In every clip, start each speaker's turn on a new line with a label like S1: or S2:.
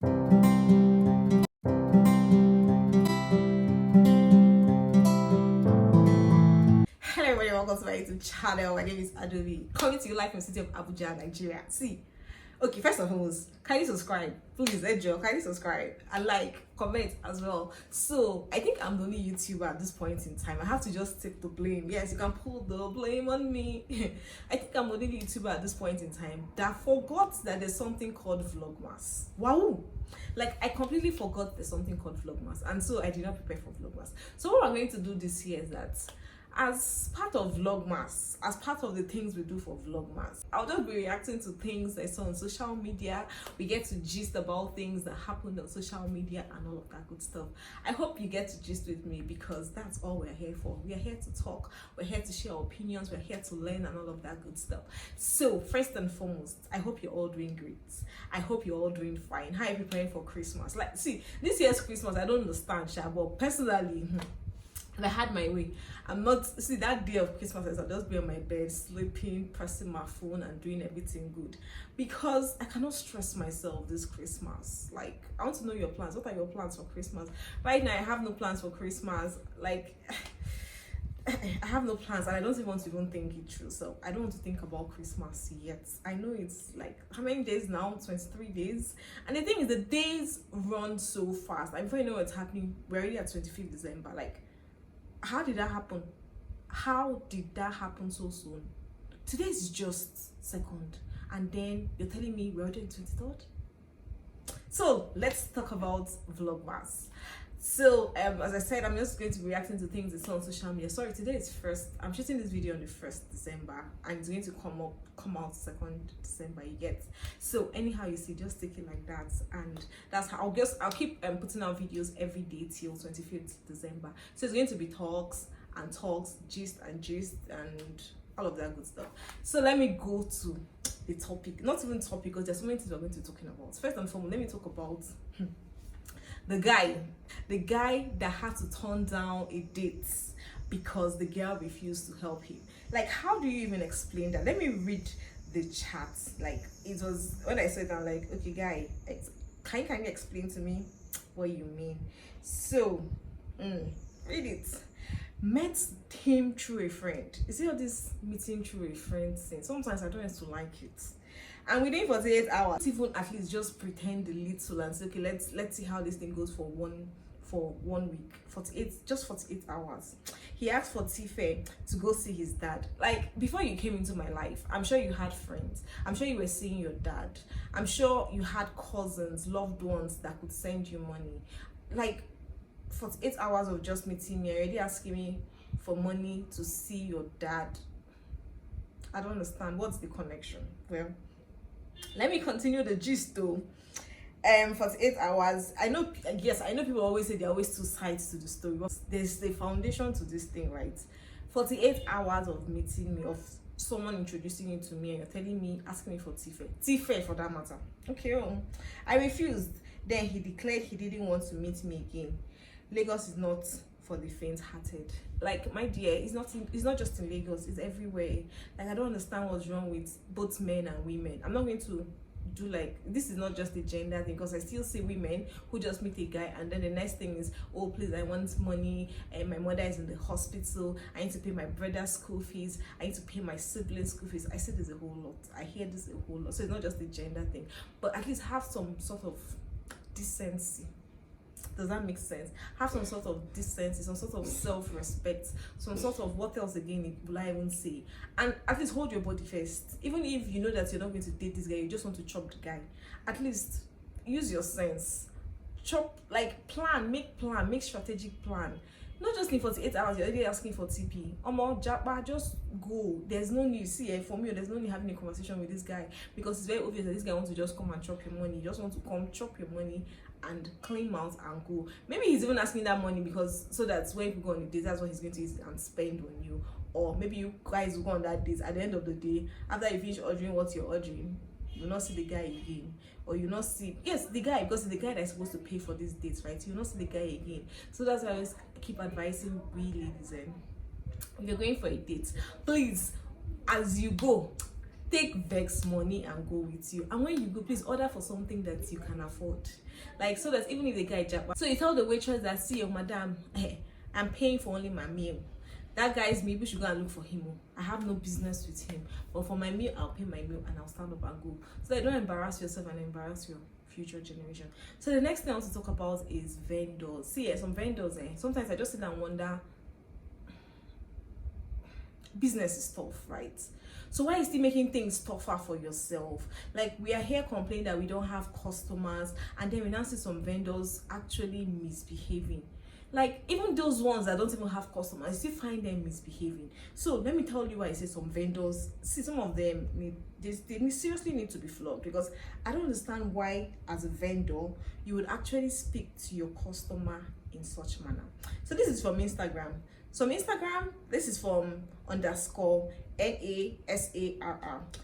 S1: Hello everybody, welcome to my YouTube channel. My name is Adobe, coming to you live from the city of Abuja, Nigeria. Okay, first and foremost, kindly subscribe, please. Kindly subscribe and like, comment as well. So I think I'm the only YouTuber at this point in time. I have to just take the blame. Yes, you can pull the blame on me. I think I'm the only YouTuber at this point in time that forgot that there's something called Vlogmas. Wow, like I completely forgot there's something called Vlogmas, and so I did not prepare for Vlogmas. So what I'm going to do this year is that, as part of Vlogmas, as part of the things we do for Vlogmas, I'll just be reacting to things I saw on social media. We get to gist about things that happened on social media and all of that good stuff. I hope you get to gist with me, because that's all we're here for. We are here to talk, we're here to share our opinions, we're here to learn and all of that good stuff. So first and foremost, I hope you're all doing great. I hope you're all doing fine. How are you preparing for Christmas? Like, see, this year's Christmas, I don't understand, but personally, and I had my way. I'm not, see, that day of Christmas, I'll just be on my bed, sleeping, pressing my phone and doing everything good, because I cannot stress myself this Christmas. Like, I want to know your plans. What are your plans for Christmas? Right now, I have no plans for Christmas. Like, I have no plans, and I don't even want to think it through. So I don't want to think about Christmas yet. I know it's like, how many days now? 23 days. And the thing is, the days run so fast. Like, before you know what's happening, we're already at 25th December. Like, how did that happen? How did that happen so soon? Today is just 2nd, and then you're telling me we're already 23rd. So let's talk about Vlogmas. So as I said, I'm just going to be reacting to things that's on social media. Sorry, today is 1st. I'm shooting this video on the 1st December, and it's going to come out 2nd December. You get? So anyhow you see, just take it like that, and that's how I'll keep putting out videos every day till 25th December. So it's going to be talks, gist and all of that good stuff. So let me go to the topic. Not even topic, because there's so many things we're going to be talking about. First and foremost, let me talk about the guy that had to turn down a date because the girl refused to help him. Like, how do you even explain that? Let me read the chat. Like, it was, when I said that, like, okay guy, can you explain to me what you mean? So read it. Met him through a friend. You see all this meeting through a friend thing? Sometimes I don't used to like it. And within 48 hours, even at least just pretend a little and say, okay, let's see how this thing goes for one week. 48 hours. He asked for Tife to go see his dad. Like, before you came into my life, I'm sure you had friends. I'm sure you were seeing your dad. I'm sure you had cousins, loved ones that could send you money. Like, 48 hours of just meeting me, already asking me for money to see your dad. I don't understand. What's the connection? Well, let me continue the gist though. 48 hours. I know people always say there are always two sides to the story, but there's the foundation to this thing, right? 48 hours of meeting me, of someone introducing you to me, and you're telling me, asking me for Tife for that matter. Okay, I refused. Then he declared he didn't want to meet me again. Lagos is not for the faint-hearted. Like, my dear, it's not just in Lagos, it's everywhere. Like, I don't understand what's wrong with both men and women. I'm not going to do, like, this is not just a gender thing, because I still see women who just meet a guy and then the next thing is, oh please, I want money, and my mother is in the hospital, I need to pay my brother's school fees, I need to pay my siblings' school fees. I see this a whole lot. I hear this a whole lot. So it's not just a gender thing, but at least have some sort of decency. Does that make sense? Have some sort of decency, some sort of self-respect, some sort of, what else again will I even say? And at least hold your body first. Even if you know that you're not going to date this guy, you just want to chop the guy, at least use your sense. Chop, like, make strategic plan. Not just in 48 hours, you're already asking for TP. Japa, just go. There's no need. See, for me, there's no need having a conversation with this guy, because it's very obvious that this guy wants to just come and chop your money. He just wants to come chop your money and clean mouth and go. Maybe he's even asking that money because so that when you go on a date, that's what he's going to use and spend on you. Or maybe you guys will go on that date. At the end of the day, after you finish ordering what you're ordering, you'll not see the guy again. Or you not see, yes, the guy, because it's the guy that's supposed to pay for these dates, right? You'll not see the guy again. So that's why I always keep advising we ladies, if you're going for a date, please, as you go, take vex money and go with you. And when you go, please order for something that you can afford, like, so that even if the guy jump, so you tell the waitress that, see, your madam, hey, I'm paying for only my meal. That guy's meal, we should go and look for him. I have no business with him, but for my meal, I'll pay my meal and I'll stand up and go, so that you don't embarrass yourself and embarrass your future generation. So the next thing I want to talk about is vendors. See, some vendors, sometimes I just sit and wonder, business is tough, right? So why is he making things tougher for yourself? Like, we are here complaining that we don't have customers, and then we now see some vendors actually misbehaving. Like, even those ones that don't even have customers, you still find them misbehaving. So let me tell you why I say some vendors, see, some of them they seriously need to be flogged, because I don't understand why, as a vendor, you would actually speak to your customer in such manner. So this is from Instagram. Some Instagram, this is from _NASARR.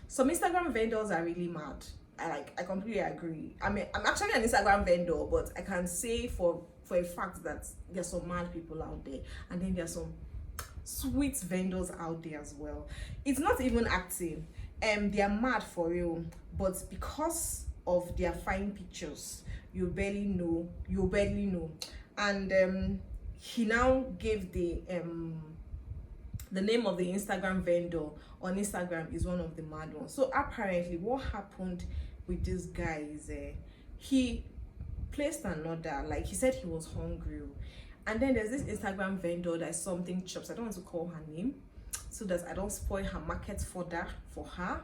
S1: Some Instagram vendors are really mad. I completely agree. I mean, I'm actually an Instagram vendor, but I can say for a fact that there's some mad people out there, and then there's some sweet vendors out there as well. It's not even acting, they are mad for real, but because of their fine pictures, you barely know. And he now gave the name of the Instagram vendor on Instagram is one of the mad ones. So apparently what happened with this guy is he placed an order, like he said he was hungry, and then there's this Instagram vendor that's something chops. I don't want to call her name so that I don't spoil her market further for her,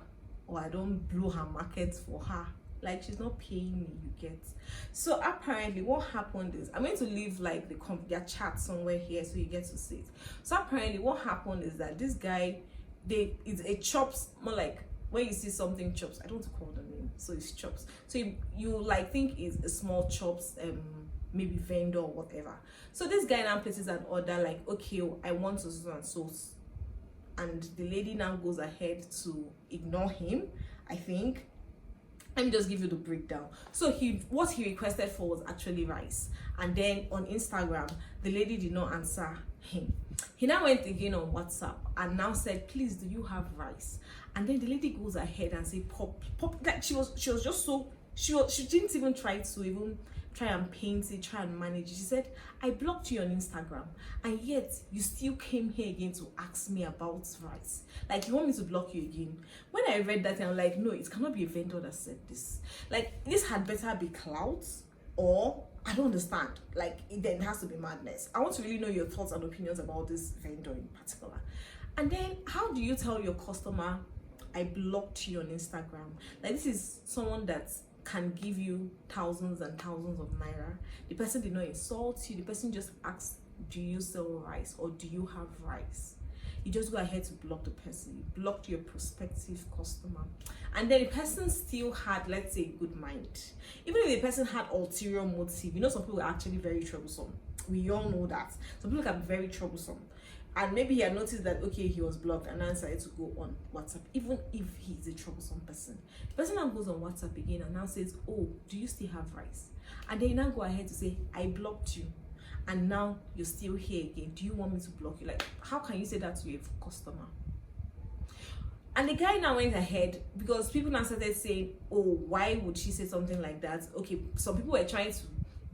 S1: or I don't blow her market for her. Like, she's not paying me, you get. So apparently what happened is, I'm going to leave like their chat somewhere here so you get to see it. So apparently what happened is that this guy, it's a chops, more like when you see something chops, I don't want to call the name, so it's chops. So you like think it's a small chops maybe vendor or whatever. So this guy now places an order like, okay, I want so and so, and the lady now goes ahead to ignore him, I think. Let me just give you the breakdown. So what he requested for was actually rice, and then on Instagram the lady did not answer him. He now went again on WhatsApp and now said, please, do you have rice? And then the lady goes ahead and say, pop. Like, she was just so, she didn't even try and paint it, try and manage it. She said, I blocked you on Instagram, and yet you still came here again to ask me about rice. Like, you want me to block you again? When I read that, I'm like, no, it cannot be a vendor that said this. Like, this had better be clouds, or I don't understand. Like, it has to be madness. I want to really know your thoughts and opinions about this vendor in particular. And then, how do you tell your customer, I blocked you on Instagram? Like, this is someone that can give you thousands and thousands of naira. The person did not insult you. The person just asked, do you sell rice, or do you have rice? You just go ahead to block the person. You blocked your prospective customer, and then the person still had, let's say, good mind. Even if the person had ulterior motive, you know, some people are actually very troublesome. We all know that some people can be very troublesome. And maybe he had noticed that, okay, he was blocked, and now decided to go on WhatsApp, even if he's a troublesome person. The person now goes on WhatsApp again and now says, oh, do you still have rice? And then you now go ahead to say, I blocked you, and now you're still here again. Do you want me to block you? Like, how can you say that to a customer? And the guy now went ahead, because people now started saying, oh, why would she say something like that? Okay, some people were trying to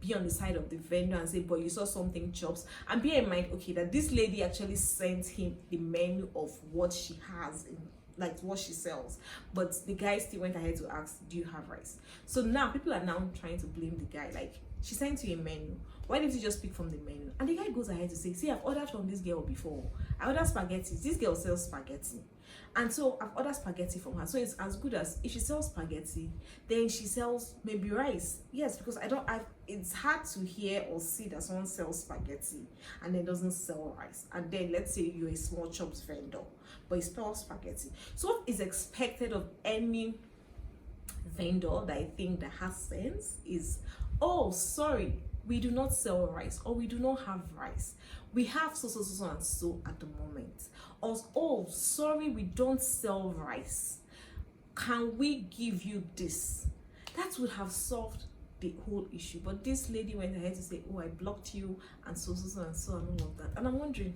S1: be on the side of the vendor and say, but you saw something chops. And bear in mind, okay, that this lady actually sent him the menu of what she has, like what she sells, but the guy still went ahead to ask, do you have rice? So now people are now trying to blame the guy, like, she sent you a menu, why didn't you just pick from the menu? And the guy goes ahead to say, see, I've ordered from this girl before. I ordered spaghetti. This girl sells spaghetti, and so I've ordered spaghetti from her. So it's as good as, if she sells spaghetti, then she sells maybe rice. Yes, because it's hard to hear or see that someone sells spaghetti and then doesn't sell rice. And then let's say you're a small chops vendor, but you sell spaghetti. So what is expected of any vendor that I think that has sense is, oh, sorry, we do not sell rice, or we do not have rice. We have so and so at the moment. Or, oh, sorry, we don't sell rice. Can we give you this? That would have solved the whole issue. But this lady went ahead to say, oh, I blocked you, and so and all of that. And I'm wondering,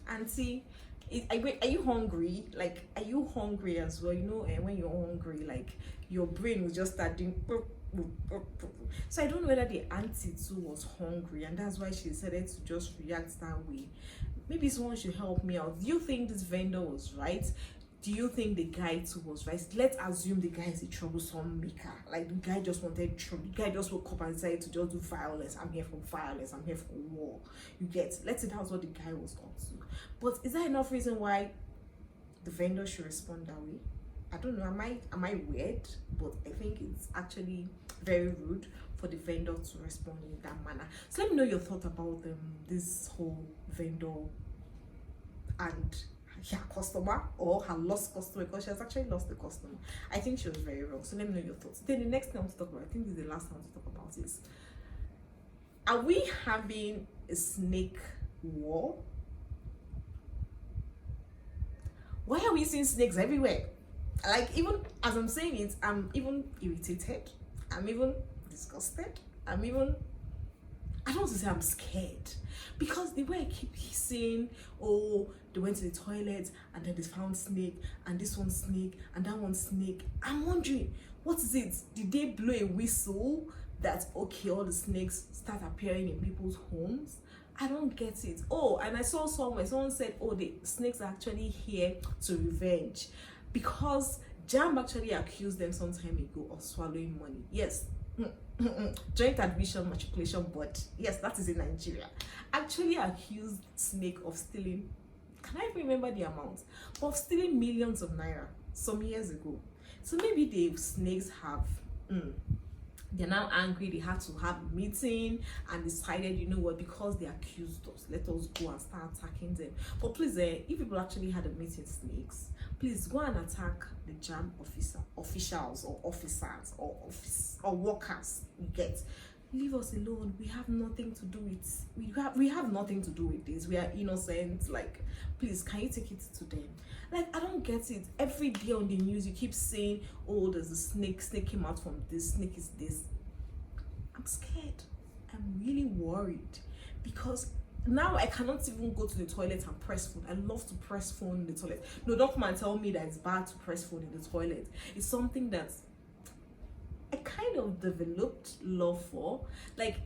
S1: auntie, Are you hungry? Like, are you hungry as well? You know, and when you're hungry, like your brain will just start doing. So I don't know whether the auntie too was hungry, and that's why she decided to just react that way. Maybe someone should help me out. Do you think this vendor was right? Do you think the guy too was right? Let's assume the guy is a troublesome maker. Like, the guy just wanted trouble. The guy just woke up and decided to just do violence. I'm here for violence. I'm here for war. You get? Let's say that was what the guy was up to. But is that enough reason why the vendor should respond that way? I don't know. Am I weird? But I think it's actually very rude for the vendor to respond in that manner. So let me know your thought about this whole vendor and her customer, or her lost customer, because she has actually lost the customer. I think she was very wrong. So let me know your thoughts. Then the next thing I want to talk about, I think this is the last thing I want to talk about, is, are we having a snake war? Why are we seeing snakes everywhere? Like, even as I'm saying it, I'm even irritated. I'm even disgusted. I don't want to say I'm scared, because the way I keep saying, oh, they went to the toilet and then they found snake, and this one snake and that one snake. I'm wondering, what is it? Did they blow a whistle that, okay, all the snakes start appearing in people's homes? I don't get it. Oh, and I saw someone said, oh, the snakes are actually here to revenge, because Jam actually accused them some time ago of swallowing money. Yes. Joint admission matriculation board, yes, that is in Nigeria, actually accused snake of stealing, can I remember the amount, of stealing millions of naira some years ago. So maybe the snakes have they're now angry. They had to have a meeting and decided, you know what, because they accused us, let us go and start attacking them. But please, if people actually had a meeting, snakes, please go and attack the jam officials or workers. You get? Leave us alone. We have nothing to do with. We have nothing to do with this. We are innocent. Like, please, can you take it to them? Like, I don't get it. Every day on the news, you keep saying, oh, there's a snake. Snake came out from this. Snake is this. I'm scared. I'm really worried, because now I cannot even go to the toilet and press phone. I love to press phone in the toilet. No, don't come and tell me that it's bad to press phone in the toilet. It's something that I kind of developed love for. Like,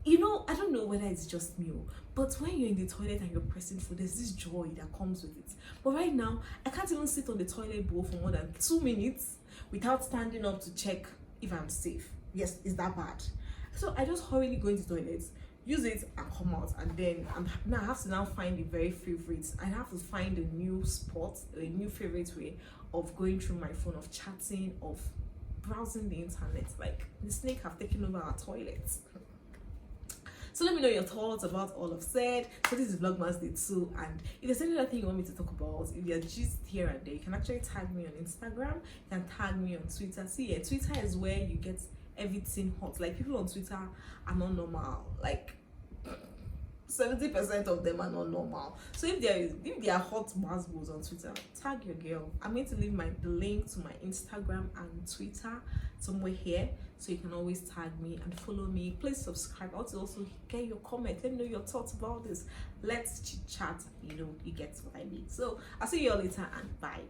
S1: you know, I don't know whether it's just me, but when you're in the toilet and you're pressing food, there's this joy that comes with it. But right now, I can't even sit on the toilet bowl for more than 2 minutes without standing up to check if I'm safe. Yes, is that bad? So I just hurriedly go into the toilet, use it, and come out. And then I have to now find the very favorites. I have to find a new spot, a new favorite way of going through my phone, of chatting, of browsing the internet. Like, the snake have taken over our toilets. So let me know your thoughts about all I've said. So this is Vlogmas Day 2, and if there's any other thing you want me to talk about, if you're just here and there, you can actually tag me on Instagram, you can tag me on Twitter. See, yeah, Twitter is where you get everything hot. Like, people on Twitter are not normal. Like, 70% of them are not normal. So if there are hot masbos on Twitter, tag your girl. I'm going to leave the link to my Instagram and Twitter somewhere here, so you can always tag me and follow me. Please subscribe. I want to also get your comment. Let me know your thoughts about this. Let's chit chat. You know, you get what I mean. So I'll see you all later, and bye.